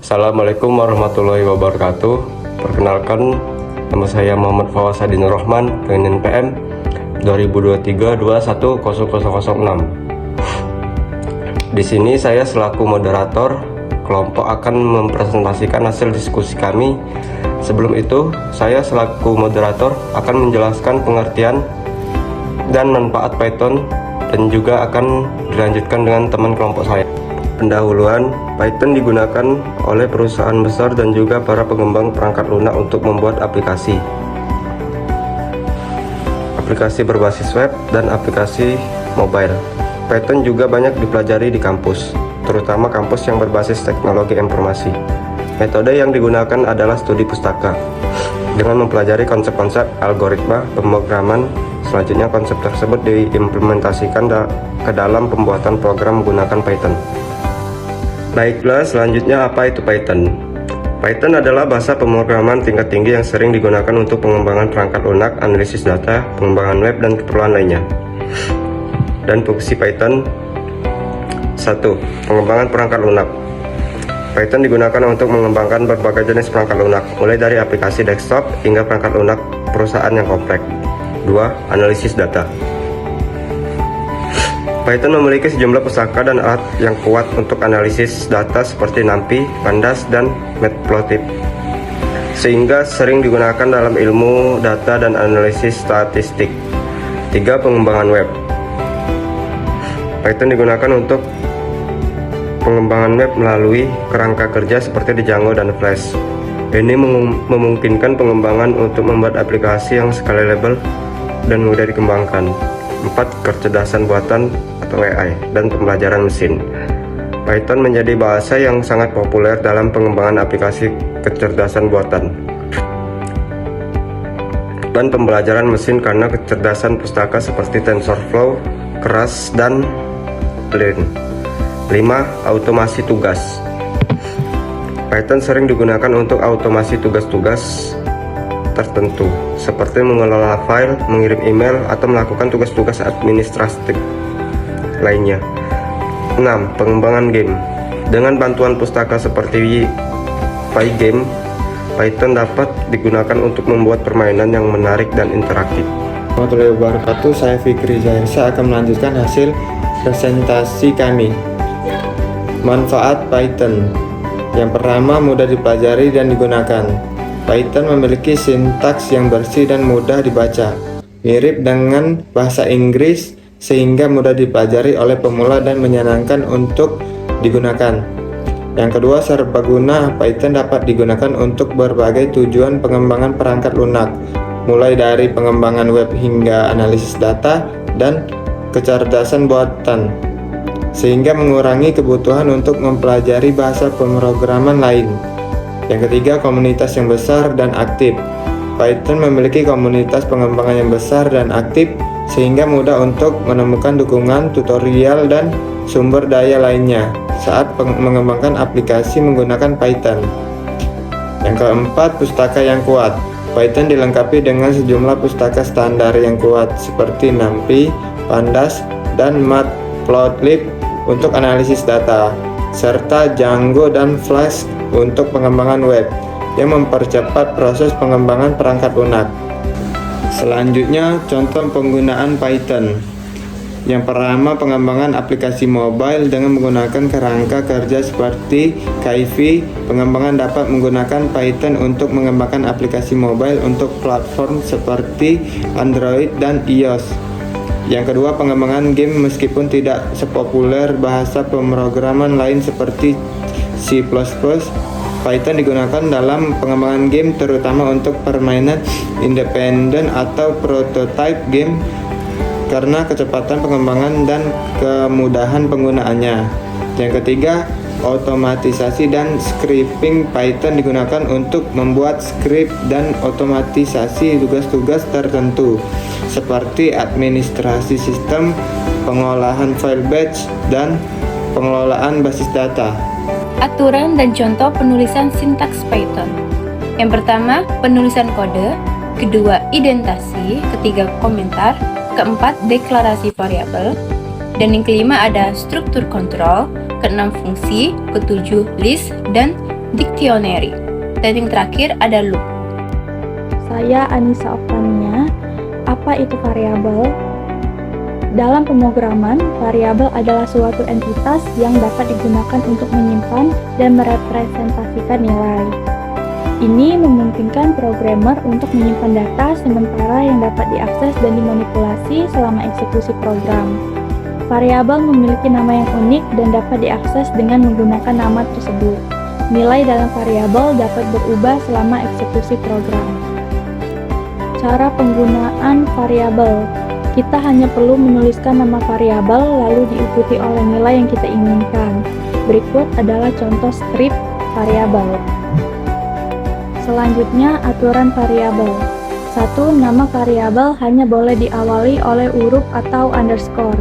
Assalamualaikum warahmatullahi wabarakatuh. Perkenalkan, nama saya Muhammad Fawasadin Rahman dengan NPM 2023-210006. Di sini saya selaku moderator kelompok akan mempresentasikan hasil diskusi kami. Sebelum itu, saya selaku moderator akan menjelaskan pengertian dan manfaat Python dan juga akan dilanjutkan dengan teman kelompok saya. Pendahuluan, Python digunakan oleh perusahaan besar dan juga para pengembang perangkat lunak untuk membuat aplikasi berbasis web dan aplikasi mobile. Python juga banyak dipelajari di kampus, terutama kampus yang berbasis teknologi informasi. Metode yang digunakan adalah studi pustaka dengan mempelajari konsep-konsep algoritma pemrograman. Selanjutnya konsep tersebut diimplementasikan ke dalam pembuatan program menggunakan Python. Baiklah, selanjutnya apa itu Python? Python adalah bahasa pemrograman tingkat tinggi yang sering digunakan untuk pengembangan perangkat lunak, analisis data, pengembangan web, dan keperluan lainnya. Dan fungsi Python: 1. Pengembangan perangkat lunak. Python digunakan untuk mengembangkan berbagai jenis perangkat lunak, mulai dari aplikasi desktop hingga perangkat lunak perusahaan yang kompleks. 2. Analisis data. Python memiliki sejumlah pustaka dan alat yang kuat untuk analisis data seperti NumPy, Pandas, dan Matplotlib, sehingga sering digunakan dalam ilmu data dan analisis statistik. 3. Pengembangan web. Python digunakan untuk pengembangan web melalui kerangka kerja seperti di Django dan Flash. Ini memungkinkan pengembangan untuk membuat aplikasi yang scalable dan mudah dikembangkan. 4. Kecerdasan buatan atau AI dan pembelajaran mesin. Python menjadi bahasa yang sangat populer dalam pengembangan aplikasi kecerdasan buatan dan pembelajaran mesin karena kecerdasan pustaka seperti TensorFlow, Keras, dan Learn. 5. Automasi tugas. Python sering digunakan untuk automasi tugas-tugas tertentu, seperti mengelola file, mengirim email, atau melakukan tugas-tugas administratif lainnya. 6. Pengembangan game. Dengan bantuan pustaka seperti Pygame, Python dapat digunakan untuk membuat permainan yang menarik dan interaktif. Warahmatullahi wabarakatuh. Saya Fikri Zahir. Saya akan melanjutkan hasil presentasi kami. Manfaat Python. Yang pertama, mudah dipelajari dan digunakan. Python memiliki sintaks yang bersih dan mudah dibaca, mirip dengan bahasa Inggris sehingga mudah dipelajari oleh pemula dan menyenangkan untuk digunakan. Yang kedua, serbaguna. Python dapat digunakan untuk berbagai tujuan pengembangan perangkat lunak, mulai dari pengembangan web hingga analisis data dan kecerdasan buatan, sehingga mengurangi kebutuhan untuk mempelajari bahasa pemrograman lain. Yang ketiga, komunitas yang besar dan aktif. Python memiliki komunitas pengembangan yang besar dan aktif sehingga mudah untuk menemukan dukungan, tutorial, dan sumber daya lainnya saat mengembangkan aplikasi menggunakan Python. Yang keempat, pustaka yang kuat. Python dilengkapi dengan sejumlah pustaka standar yang kuat seperti NumPy, Pandas, dan Matplotlib untuk analisis data, serta Django dan Flash untuk pengembangan web yang mempercepat proses pengembangan perangkat lunak. Selanjutnya, contoh penggunaan Python. Yang pertama, pengembangan aplikasi mobile dengan menggunakan kerangka kerja seperti Kivy. Pengembangan dapat menggunakan Python untuk mengembangkan aplikasi mobile untuk platform seperti Android dan iOS. Yang kedua, pengembangan game. Meskipun tidak sepopuler bahasa pemrograman lain seperti C++, Python digunakan dalam pengembangan game, terutama untuk permainan independen atau prototype game karena kecepatan pengembangan dan kemudahan penggunaannya. Yang ketiga, otomatisasi dan scripting. Python digunakan untuk membuat script dan otomatisasi tugas-tugas tertentu seperti administrasi sistem, pengolahan file batch, dan pengelolaan basis data. Aturan dan contoh penulisan sintaks Python. Yang pertama, penulisan kode. Kedua, identasi. Ketiga, komentar. Keempat, deklarasi variabel. Dan yang kelima ada struktur kontrol. Keenam, fungsi. Ketujuh, list. Dan dictionary. Dan yang terakhir ada loop. Saya Anissa Oktania. Apa itu variabel? Dalam pemrograman, variabel adalah suatu entitas yang dapat digunakan untuk menyimpan dan merepresentasikan nilai. Ini memungkinkan programmer untuk menyimpan data sementara yang dapat diakses dan dimanipulasi selama eksekusi program. Variabel memiliki nama yang unik dan dapat diakses dengan menggunakan nama tersebut. Nilai dalam variabel dapat berubah selama eksekusi program. Cara penggunaan variabel. Kita hanya perlu menuliskan nama variabel lalu diikuti oleh nilai yang kita inginkan. Berikut adalah contoh script variabel. Selanjutnya, aturan variabel. 1. Nama variabel hanya boleh diawali oleh huruf atau underscore.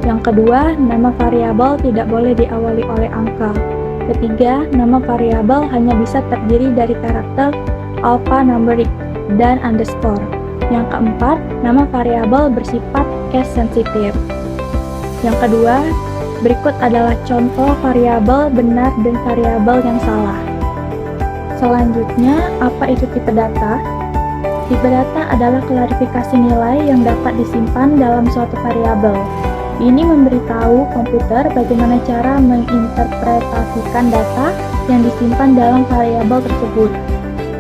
Yang kedua, nama variabel tidak boleh diawali oleh angka. Ketiga, nama variabel hanya bisa terdiri dari karakter alphanumeric dan underscore. Yang keempat, nama variabel bersifat case sensitive. Yang kedua, berikut adalah contoh variabel benar dan variabel yang salah. Selanjutnya, apa itu tipe data? Tipe data adalah klarifikasi nilai yang dapat disimpan dalam suatu variabel. Ini memberitahu komputer bagaimana cara menginterpretasikan data yang disimpan dalam variabel tersebut.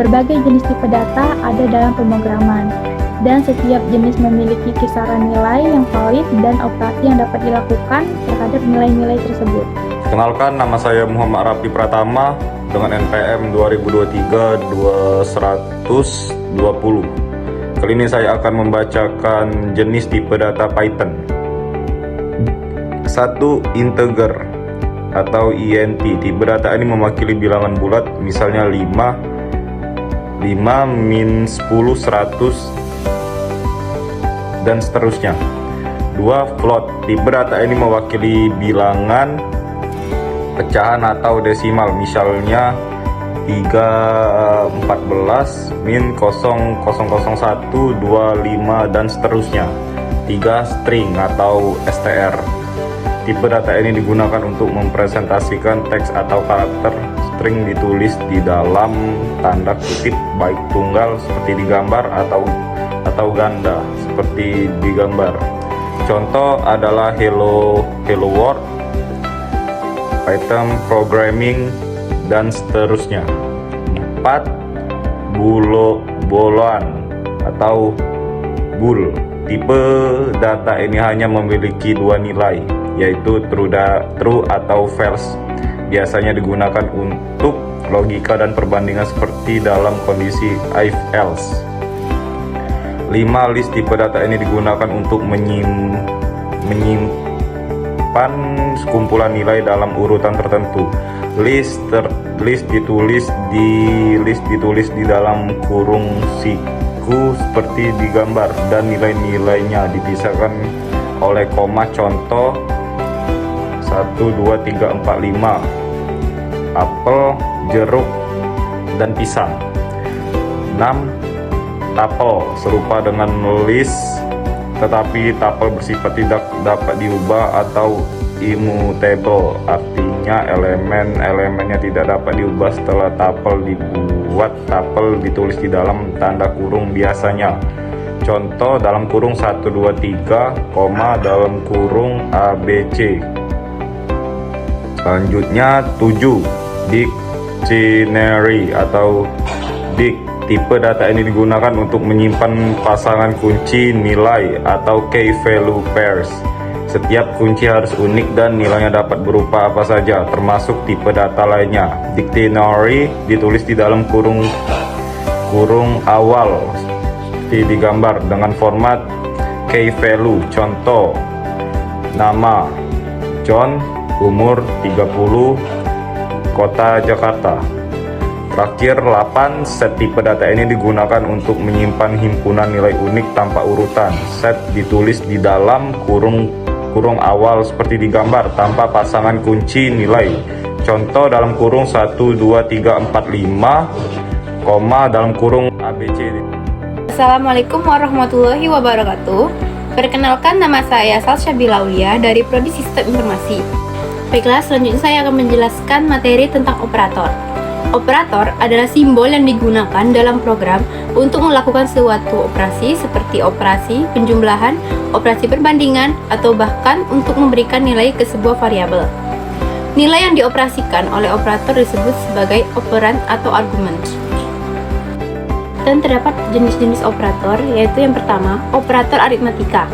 Berbagai jenis tipe data ada dalam pemrograman, dan setiap jenis memiliki kisaran nilai yang valid dan operasi yang dapat dilakukan terhadap nilai-nilai tersebut. Kenalkan, nama saya Muhammad Rafi Pratama dengan NPM 2023-2120. Kali ini saya akan membacakan jenis tipe data Python. 1. Integer atau int. Tipe data ini mewakili bilangan bulat, misalnya 5, min 10, 100, dan seterusnya. 2. Float. Tipe data ini mewakili bilangan pecahan atau desimal, misalnya 3, 14, min 0, 001, 25, dan seterusnya. 3. String atau str. Tipe data ini digunakan untuk mempresentasikan teks atau karakter. String ditulis di dalam tanda kutip baik tunggal seperti di gambar atau ganda seperti di gambar. Contoh adalah hello world, Python programming, dan seterusnya. 4. Boolean atau bool. Tipe data ini hanya memiliki dua nilai, yaitu true atau false. Biasanya digunakan untuk logika dan perbandingan seperti dalam kondisi if else. 5. List. Tipe data ini digunakan untuk menyimpan sekumpulan nilai dalam urutan tertentu. List ditulis di dalam kurung siku seperti di gambar, dan nilai-nilainya dipisahkan oleh koma. Contoh 1, 2, 3, 4, 5. Apel, jeruk, dan pisang. 6. Tuple serupa dengan list, tetapi tuple bersifat tidak dapat diubah atau immutable, artinya elemen-elemennya tidak dapat diubah setelah tuple dibuat. Tuple ditulis di dalam tanda kurung biasanya. Contoh dalam kurung 1, 2, 3, dalam kurung ABC. Selanjutnya 7. Dictionary atau dic. Tipe data ini digunakan untuk menyimpan pasangan kunci nilai atau key value pairs. Setiap kunci harus unik dan nilainya dapat berupa apa saja, termasuk tipe data lainnya. Dictionary ditulis di dalam kurung awal seperti di gambar dengan format key value. Contoh nama John, umur 30, kota Jakarta. Terakhir 8. Set. Tipe data ini digunakan untuk menyimpan himpunan nilai unik tanpa urutan. Set ditulis di dalam kurung awal seperti di gambar tanpa pasangan kunci nilai. Contoh dalam kurung 1, 2, 3, 4, 5, dalam kurung ABC. Assalamualaikum warahmatullahi wabarakatuh. Perkenalkan, nama saya Salsya Bilaulia dari Prodi Sistem Informasi. Baiklah, selanjutnya saya akan menjelaskan materi tentang operator. Operator adalah simbol yang digunakan dalam program untuk melakukan suatu operasi seperti operasi penjumlahan, operasi perbandingan, atau bahkan untuk memberikan nilai ke sebuah variabel. Nilai yang dioperasikan oleh operator disebut sebagai operan atau argumen. Dan terdapat jenis-jenis operator, yaitu yang pertama, operator aritmatika.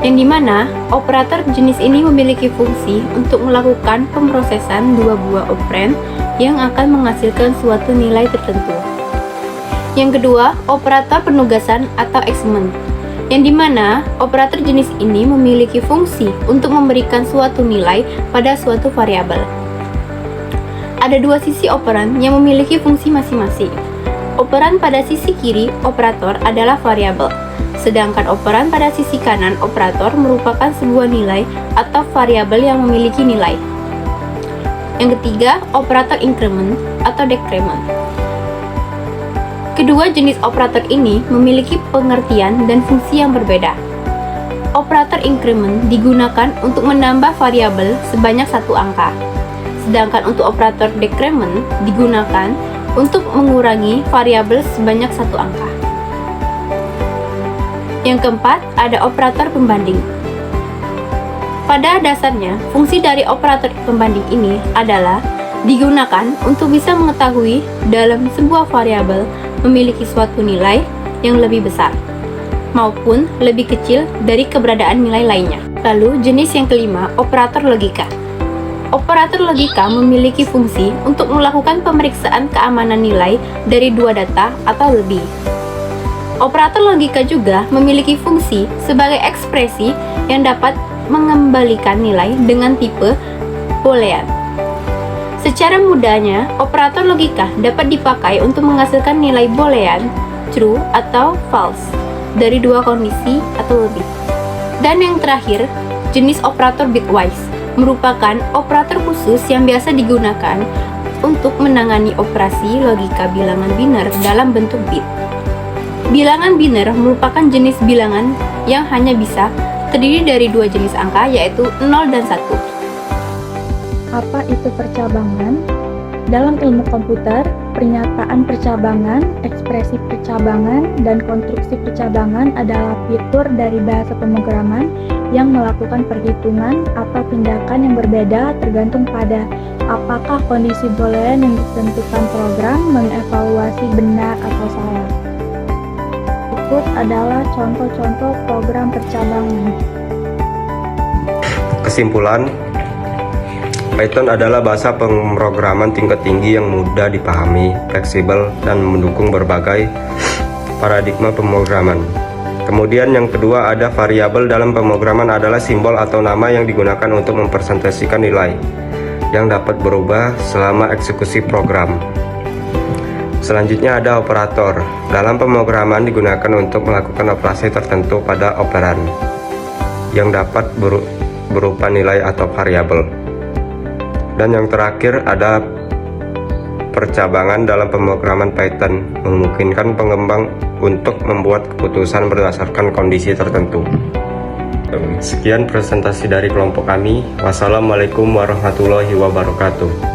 Yang dimana operator jenis ini memiliki fungsi untuk melakukan pemrosesan dua buah operan yang akan menghasilkan suatu nilai tertentu. Yang kedua, operator penugasan atau assignment, yang dimana operator jenis ini memiliki fungsi untuk memberikan suatu nilai pada suatu variabel. Ada dua sisi operan yang memiliki fungsi masing-masing. Operan pada sisi kiri operator adalah variabel, sedangkan operan pada sisi kanan operator merupakan sebuah nilai atau variabel yang memiliki nilai. Yang ketiga, operator increment atau decrement. Kedua jenis operator ini memiliki pengertian dan fungsi yang berbeda. Operator increment digunakan untuk menambah variabel sebanyak satu angka, sedangkan untuk operator decrement digunakan untuk mengurangi variabel sebanyak satu angka. Yang keempat, ada operator pembanding. Pada dasarnya, fungsi dari operator pembanding ini adalah digunakan untuk bisa mengetahui dalam sebuah variabel memiliki suatu nilai yang lebih besar maupun lebih kecil dari keberadaan nilai lainnya. Lalu, jenis yang kelima, operator logika. Operator logika memiliki fungsi untuk melakukan pemeriksaan keamanan nilai dari dua data atau lebih. Operator logika juga memiliki fungsi sebagai ekspresi yang dapat mengembalikan nilai dengan tipe boolean. Secara mudahnya, operator logika dapat dipakai untuk menghasilkan nilai boolean, true atau false, dari dua kondisi atau lebih. Dan yang terakhir, jenis operator bitwise, merupakan operator khusus yang biasa digunakan untuk menangani operasi logika bilangan biner dalam bentuk bit. Bilangan biner merupakan jenis bilangan yang hanya bisa terdiri dari dua jenis angka, yaitu 0 dan 1. Apa itu percabangan? Dalam ilmu komputer, pernyataan percabangan, ekspresi percabangan, dan konstruksi percabangan adalah fitur dari bahasa pemrograman yang melakukan perhitungan atau tindakan yang berbeda tergantung pada apakah kondisi boolean yang ditentukan program mengevaluasi benar atau salah. Berikut adalah contoh-contoh program percabangan. Kesimpulan, Python adalah bahasa pemrograman tingkat tinggi yang mudah dipahami, fleksibel, dan mendukung berbagai paradigma pemrograman. Kemudian yang kedua, ada variabel dalam pemrograman adalah simbol atau nama yang digunakan untuk mempresentasikan nilai yang dapat berubah selama eksekusi program. Selanjutnya ada operator. Dalam pemrograman digunakan untuk melakukan operasi tertentu pada operan yang dapat berupa nilai atau variabel. Dan yang terakhir ada percabangan dalam pemrograman Python, memungkinkan pengembang untuk membuat keputusan berdasarkan kondisi tertentu. Sekian presentasi dari kelompok kami. Wassalamualaikum warahmatullahi wabarakatuh.